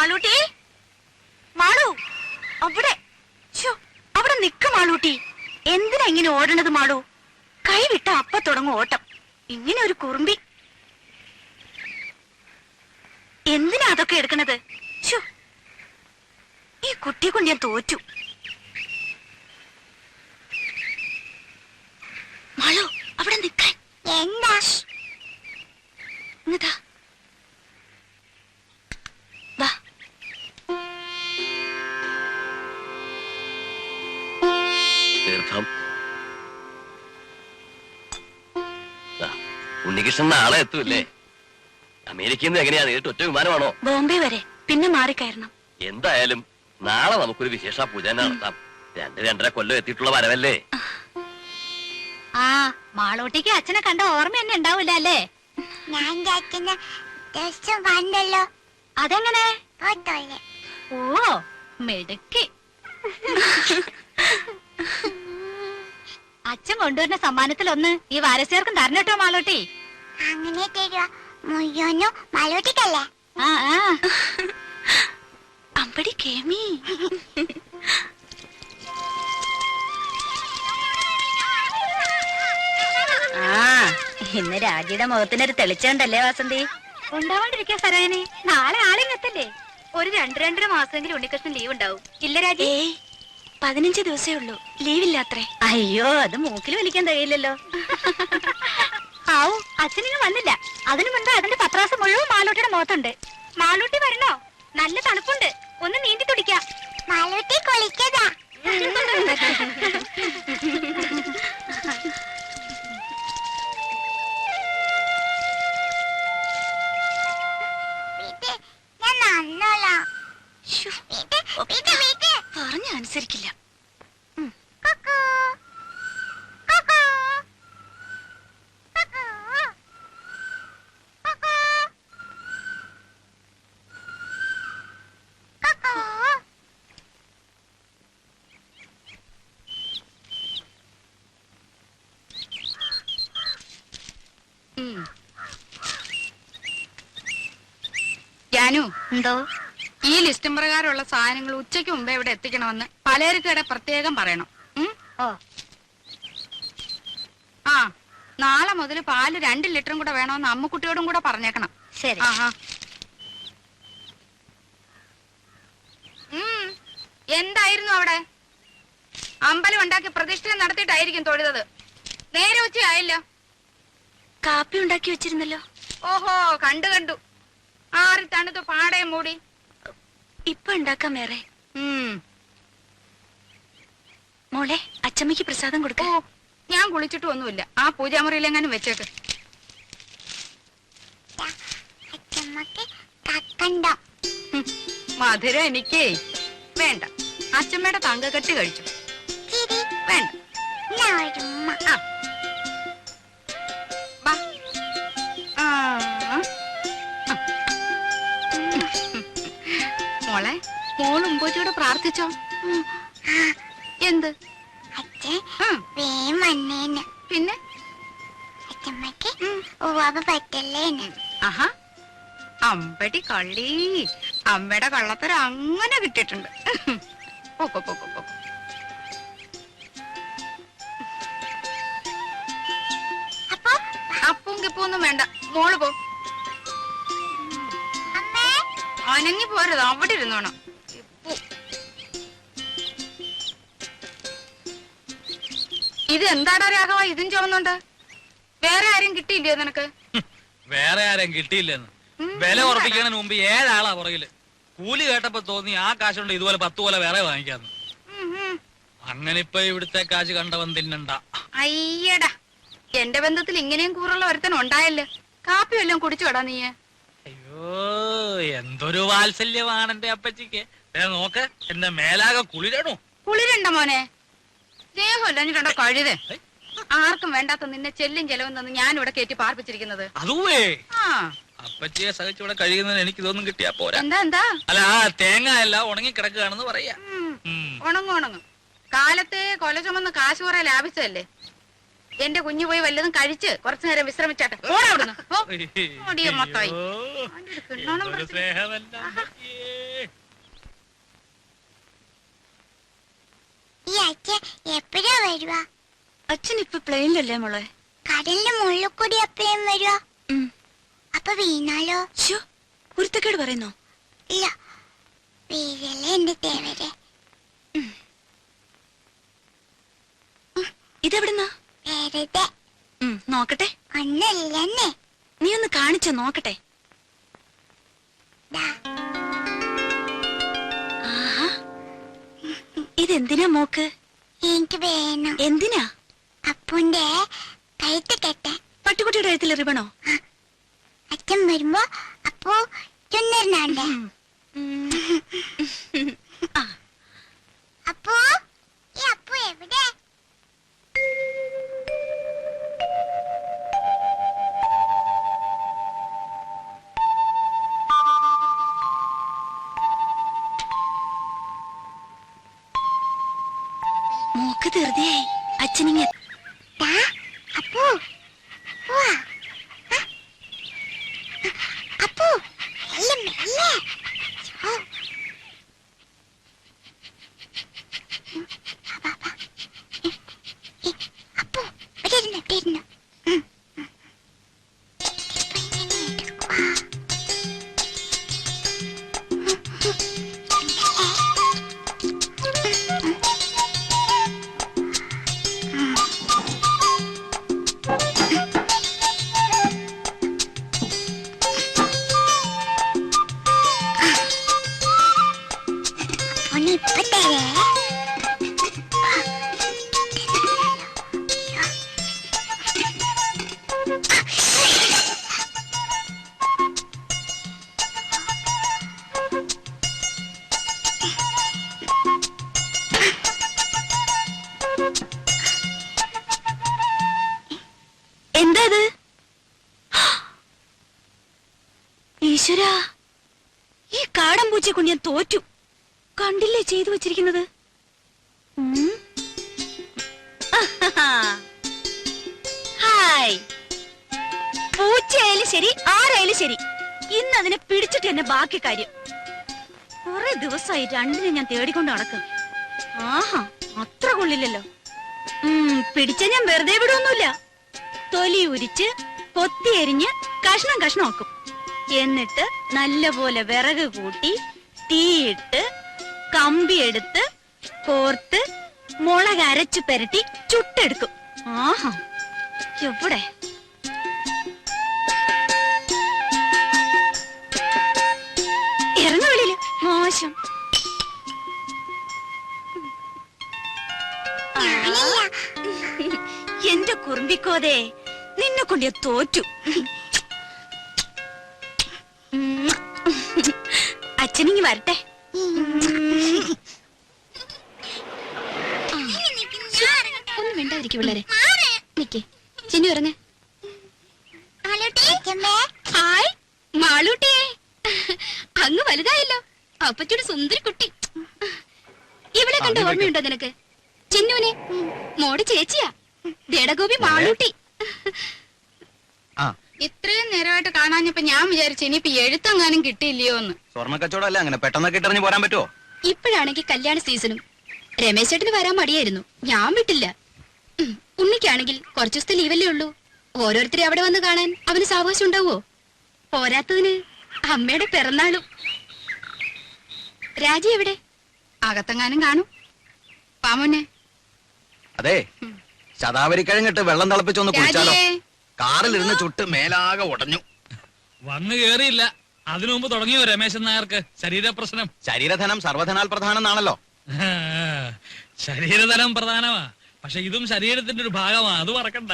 മാളൂട്ടി, മാളു അവിടെ അവിടെ നിക്ക മാളൂട്ടി. എന്തിനാ ഇങ്ങനെ ഓടണത് മാളു? കൈ വിട്ട അപ്പ തുടങ്ങും ഓട്ടം. ഇങ്ങനെ ഒരു കുറുമ്പി. എന്തിനാ അതൊക്കെ എടുക്കണത്? ഈ കുട്ടിയെ കൊണ്ട് ഞാൻ തോറ്റു. മാളു അവിടെ നിക്കാൻ. എന്താ ഇങ്ങതാ വാ. തീർത്ഥം ഉണ്ണികൃഷ്ണൻ നാളെ എത്തൂല്ലേ? അമേരിക്കയിൽ നിന്ന് എങ്ങനെയാ നേരിട്ട് ഒറ്റ വിമാനമാണോ? ബോംബെ വരെ, പിന്നെ മാറിക്കയറണം. എന്തായാലും നാളെ നമുക്കൊരു വിശേഷ പൂജ നടത്താം. 2-2.5 കൊല്ലം എത്തിയിട്ടുള്ള വരവല്ലേ? ആ മാളൂട്ടിക്ക് അച്ഛനെ കണ്ട ഓർമ്മ തന്നെ ഉണ്ടാവൂല അല്ലേ? അതെങ്ങനെ? ഓ മെടുക്കി. അച്ഛൻ കൊണ്ടുവരുന്ന സമ്മാനത്തിലൊന്ന് ഈ വാരസ്യർക്കും തരണട്ടോ മാളൂട്ടി. അങ്ങനെ തരുവാ മുയ്യോനു മാളൂട്ടിക്കല്ലേ? ആ അമ്പടി കേമി. ഇന്ന് രാജിയുടെ മുഖത്തിനൊരു തെളിച്ചുണ്ടല്ലേ വാസന്തി? ഉണ്ടാവാണ്ടിരിക്കാ സരോജിനി. നാളെ ആളിങ്ങെത്തല്ലേ? ഒരു 2-2.5 മാസമെങ്കിലും ഉണ്ണികൃഷ്ണൻ ലീവ് ഉണ്ടാവും. ഇല്ല രാജി? 15 ദിവസേ ഉള്ളൂ ലീവില്ലാത്രേ. അയ്യോ, അത് മൂക്കിൽ വലിക്കാൻ കഴിയില്ലല്ലോ. ആവു, അച്ഛനിങ്ങ് വന്നില്ല. അതിനു മുൻപ് അതിന്റെ പത്രാസം മുഴുവൻ മാളൂട്ടിയുടെ മുഖത്തുണ്ട്. മാളൂട്ടി വരണോ? നല്ല തണുപ്പുണ്ട്, ഒന്ന് നീന്തി തുടിക്കാം. മാളൂട്ടി കുളിക്കതാ. പറഞ്ഞ അനുസരിക്കില്ല. ജാനു, എന്തോ? ഈ ലിസ്റ്റും പ്രകാരമുള്ള സാധനങ്ങൾ ഉച്ചയ്ക്ക് മുമ്പേ ഇവിടെ എത്തിക്കണമെന്ന് പലചരക്കടെ പ്രത്യേകം പറയണം. ആ, നാളെ മുതൽ പാല് 2 ലിറ്ററും കൂടെ വേണമെന്ന് അമ്മുക്കുട്ടിയോടും കൂടെ പറഞ്ഞേക്കണം. ശരി. എന്തായിരുന്നു അവിടെ? അമ്പലം ഉണ്ടാക്കി പ്രതിഷ്ഠ നടത്തിയിട്ടായിരിക്കും തൊഴുതത്. നേരെ ഉച്ചയായല്ലോ. കാപ്പി ഉണ്ടാക്കി വെച്ചിരുന്നല്ലോ. ഓഹോ, കണ്ടു. ആറി തണുത്ത് പാടയും മൂടി. ഇപ്പൊ ഉണ്ടാക്കാം വേറെ. മോളെ, അച്ചമ്മയ്ക്ക് പ്രസാദം കൊടുക്ക. ഓ, ഞാൻ കുളിച്ചിട്ടും ഒന്നുമില്ല. ആ പൂജാമുറിയിലെങ്ങാനും വെച്ചേക്ക്. മധുരം എനിക്കേ വേണ്ട. അച്ചമ്മയുടെ തങ്കക്കെട്ട് കഴിച്ചു. വേണ്ട. മോളെ, മോൾ ഉമ്പോച്ചിയോട് പ്രാർത്ഥിച്ചോ? എന്ത്? പിന്നെ ആഹാ, അമ്പടി കള്ളി. അമ്മയുടെ കള്ളത്തരം അങ്ങനെ കിട്ടിയിട്ടുണ്ട്. അപ്പും കിപ്പൊന്നും വേണ്ട, മോള് പോ. അനങ്ങി പോരുത്, അവിടെ ഇരുന്നോണം. ഇത് എന്താടാ രാഘവ, ഇതും ചുവന്നുണ്ട്? വേറെ ആരും കിട്ടിയില്ലയോ നിനക്ക്? വേറെ ആരും കിട്ടിയില്ലെന്ന് വില ഉറപ്പിക്കുന്നതിന് മുമ്പ് 7 ആളാ പുറകില്. കൂലി കേട്ടപ്പോ തോന്നി ആ കാശുണ്ട് ഇതുപോലെ 10 പോലെ വേറെ വാങ്ങിക്കാന്ന്. അങ്ങനെ ഇപ്പൊ ഇവിടുത്തെ കാശ് കണ്ടവൻ തിന്നണ്ട. അയ്യടാ, എന്റെ ബന്ധത്തിൽ ഇങ്ങനെയും കൂറുള്ള ഒരുത്തൻ ഉണ്ടായല്ലോ. കാപ്പി വല്ലതും കുടിച്ചു കേടാ നീ? അയ്യോ, എന്തൊരു വാത്സല്യമാണ് എന്റെ അപ്പച്ചിക്ക്. നോക്ക്, എന്റെ മേലാകെ കുളിരണു. കുളിരണ്ട മോനെ, ദേഹമല്ല കഴുതേ. ആർക്കും വേണ്ടാത്ത നിന്നെ ചെല്ലും ചെലവും തന്ന് ഞാൻ ഇവിടെ കയറ്റി പാർപ്പിച്ചിരിക്കുന്നത്. അതുവേ അപ്പച്ചിയെ സഹിച്ചിവിടെ കഴിയുന്നതിന് എനിക്ക് ഇതൊന്നും കിട്ടിയാ പോരാ. എന്താ? അല്ല, ആ തേങ്ങ എല്ലാം ഉണങ്ങി കിടക്കുകയാണെന്ന് പറയാ. ഉണങ്ങും. കാലത്തെ കൊല ചുമന്ന് കാശ് കുറെ ലാഭിച്ചതല്ലേ. എന്റെ കുഞ്ഞു പോയി വല്ലതും കഴിച്ച് കുറച്ചു നേരം വിശ്രമിച്ചാട്ടെ. ഓടവിടുന്നു. ഈ അച്ഛൻ എപ്പോഴാ വരുക? അച്ഛൻ ഇപ്പൊ പ്ലെയിനിലല്ലേ മോളെ? കടലിന്റെ മുകളിൽ കൂടി എപ്പോഴും വരുക? ഉം. അപ്പൊ വീണാലോ? ശ്ശോ, കുരുത്തക്കേട് പറയുന്നോ? ഇല്ല, വീഴല്ലേ എന്റെ തേവരെ. ഇതെവിടുന്നാ? വെറുതെ നോക്കട്ടെ. ഒന്നല്ലെന്നേ. നീ ഒന്ന് കാണിച്ചോ നോക്കട്ടെ. ദാ, ആഹാ. ഇതെന്തിനാ മോക്ക്? എനിക്ക് വേണം. എന്തിനാ? അപ്പുന്റെ കഴുത്ത് കെട്ടാൻ. പട്ടിക്കുട്ടിയുടെ കഴുത്തിൽ റിബണോ? അച്ഛൻ വരുമ്പോ അപ്പു ചുന്നറിനാണ്ടേ. അപ്പു, ഈ അപ്പു എവിടെ? മോക്ക് ധൃതിയായി. അച്ഛനിങ്ങ ദാ, അപ്പു, അപ്പുവാ. ആ. അപ്പു, മെല്ലെ മെല്ലെ. ഓ. വാ, വാ. അപ്പു, ഇവിടെ ഇരുന്നു, ഇവിടെ ഇരുന്നു. ഇപ്പൊ ഇങ്ങനെ എടുക്കുവാ. ഒന്ന് ഇപ്പൊ തരേ. എന്താ ഇത്? ഈശ്വരാ, ഈ കാടൻ പൂച്ചയെ കൊണ്ട് ഞാൻ തോറ്റു. കണ്ടില്ലേ ചെയ്തു വെച്ചിരിക്കുന്നത്? ഹായ്. പൂച്ചയായാലും ശരി ആരായാലും ശരി, ഇന്ന് അതിനെ പിടിച്ചിട്ട് തന്നെ ബാക്കി കാര്യം. കുറെ ദിവസമായി രണ്ടിനെ ഞാൻ തേടിക്കൊണ്ട് നടക്കും. ആഹാ, അത്ര കൊള്ളില്ലല്ലോ. പിടിച്ച ഞാൻ വെറുതെ വിടുവൊന്നുമില്ല. തൊലി ഉരിച്ച് കൊത്തി എരിഞ്ഞ് കഷ്ണം കഷ്ണമാക്കും. എന്നിട്ട് നല്ലപോലെ വിറക് കൂട്ടി തീയിട്ട് കമ്പിയെടുത്ത് കോർത്ത് മുളക് അരച്ചു പെരട്ടി ചുട്ടെടുക്കും. ആഹാ, എവിടെ? ഇറങ്ങ വെളിയില്, മോശം. എന്റെ കുറുമ്പിക്കോതേ, നിന്നെ കൊണ്ട് ഞാൻ തോറ്റു. അച്ഛനിങ്ങി വരട്ടെ. ഒന്നും വേണ്ടായിരിക്കും പിള്ളേരെ. നിക്കേ ചിന്നു ഇറങ്ങ. ഹായ് മാളൂട്ടിയെ, അങ്ങ് വലുതായല്ലോ. അപ്പച്ചോട് സുന്ദരി കുട്ടി. ഇവിടെ കണ്ട ഓർമ്മയുണ്ടോ നിനക്ക്? ചിന്നുവിനെ മോടെ ചേച്ചിയാ, ദേടഗോപി മാളൂട്ടി. ഇത്രയും നേരമായിട്ട് കാണാഞ്ഞപ്പോ ഞാൻ വിചാരിച്ചു ഇനിയിപ്പോ എഴുത്തെങ്ങാനും കിട്ടിയില്ലയോ എന്ന്. സ്വർണ്ണ കച്ചവടം അങ്ങനെ പെട്ടെന്നൊക്കെ ഇട്ടെറിഞ്ഞ് പോരാൻ പറ്റുമോ? ഇപ്പോഴാണെങ്കിൽ കല്യാണ സീസണും. രമേശ് ചേട്ടന് വരാൻ മടിയായിരുന്നു, ഞാൻ വിട്ടില്ല. ഉണ്ണിക്കാണെങ്കിൽ കുറച്ചു ദിവസത്തെ ലീവല്ലേ ഉള്ളൂ. ഓരോരുത്തരെ അവിടെ വന്ന് കാണാൻ അവന് സാവകാശം ഉണ്ടാവോ? പോരാത്തതിന് അമ്മയുടെ പിറന്നാളും. രാജി എവിടെ? അകത്തെങ്ങാനും കാണും. പാമോനെ, അതെ, ശതാവരിക്കഴിഞ്ഞിട്ട് വെള്ളം തിളപ്പിച്ചൊന്ന് കുടിച്ചാലോ? രാജിയേ, കാറിലിരുന്ന് ചുട്ട് മേലാകെ ഉടഞ്ഞു. വന്നു കേറിയില്ല, അതിനു മുമ്പ് തുടങ്ങിയോ രമേശൻ നായർക്ക് ശരീരപ്രശ്നം? ശരീരധനം സർവധനാൽ പ്രധാനം എന്നാണല്ലോ. ശരീരധനം പ്രധാനമാ, പക്ഷെ ഇതും ശരീരത്തിന്റെ ഒരു ഭാഗമാ, അത് മറക്കണ്ട.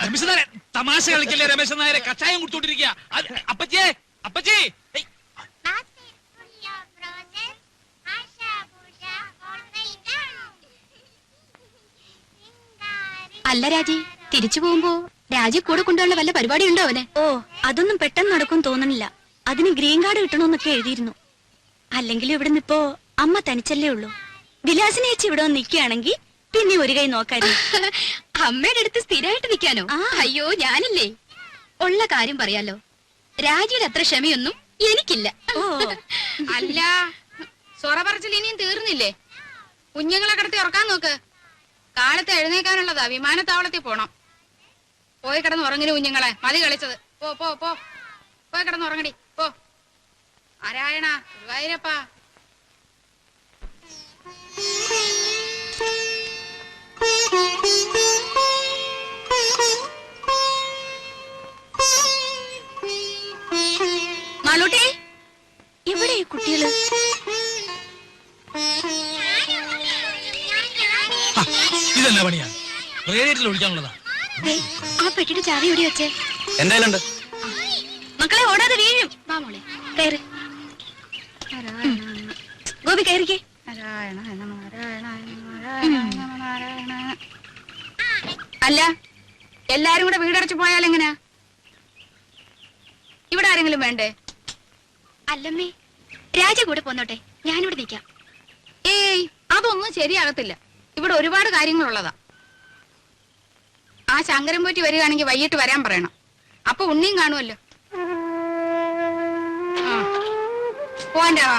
രമേശൻ നായരെ, തമാശ കളിക്കല്ലേ രമേശൻ നായരെ? കഷായം കുടിച്ചോണ്ടിരിക്കുക. അപ്പച്ചേ, അപ്പച്ചേ. അല്ല രാജി, തിരിച്ചു പോകുമ്പോ രാജി കൂടെ കൊണ്ടുള്ള വല്ല പരിപാടി ഉണ്ടോ അവന്? ഓ, അതൊന്നും പെട്ടെന്ന് നടക്കും തോന്നണില്ല. അതിന് ഗ്രീൻ കാർഡ് കിട്ടണമെന്നൊക്കെ എഴുതിയിരുന്നു. അല്ലെങ്കിൽ ഇവിടുന്ന് ഇപ്പോ അമ്മ തനിച്ചല്ലേ ഉള്ളൂ. വിലാസിനെ ചേച്ചി ഇവിടെ വന്ന് നിൽക്കുകയാണെങ്കിൽ പിന്നെ ഒരു കൈ നോക്കായിരുന്നു. അമ്മയുടെ അടുത്ത് സ്ഥിരമായിട്ട് നിൽക്കാനോ? അയ്യോ, ഞാനില്ലേ. ഉള്ള കാര്യം പറയാലോ, രാജിയുടെ അത്ര ക്ഷമയൊന്നും എനിക്കില്ല. അല്ല സൊറ പറച്ചിൽ ഇനിയും തീർന്നില്ലേ? കുഞ്ഞുങ്ങളെ കിടത്തി ഉറക്കാൻ നോക്ക്. കാലത്ത് എഴുന്നേക്കാനുള്ളതാ, വിമാനത്താവളത്തിൽ പോണം. പോയി കിടന്ന് ഉറങ്ങിന് കുഞ്ഞുങ്ങളെ, മതി കളിച്ചത്. പോ പോ പോ പോയി കിടന്ന് ഉറങ്ങടി പോ. നാരായണ ഗുരുവായൂരപ്പാ. മാളൂട്ടി, എവിടെ ഈ കുട്ടികള്? ഇതെന്നാ പണിയാ? റേഡിയേറ്ററിൽ ഒഴിക്കാനുള്ളതാ. ദേ, ആ പെട്ടിയുടെ ചാവി എവിടെ വെച്ചേ? എന്റെ കയ്യിലുണ്ട്. മക്കളെ ഓടാതെ വീഴും. വാ മോളെ കയറ്. ഗോപി കയറിക്കേ. നാരായണ നാരായണ നാരായണ നാരായണ. അല്ല, എല്ലാരും കൂടെ വീടടച്ചു പോയാൽ എങ്ങനെയാ? ഇവിടെ ആരെങ്കിലും വേണ്ടേ? അല്ലമ്മേ, രാജ കൂടെ പോന്നോട്ടെ, ഞാനിവിടെ നിൽക്കാം. ഏയ്, അതൊന്നും ശരിയാകത്തില്ല. ഇവിടെ ഒരുപാട് കാര്യങ്ങളുള്ളതാ. ആ ശങ്കരൻ പോറ്റി വരികയാണെങ്കിൽ വൈകിട്ട് വരാൻ പറയണം. അപ്പൊ ഉണ്ണിയും കാണുമല്ലോ. പോവാൻ്റെ വാ.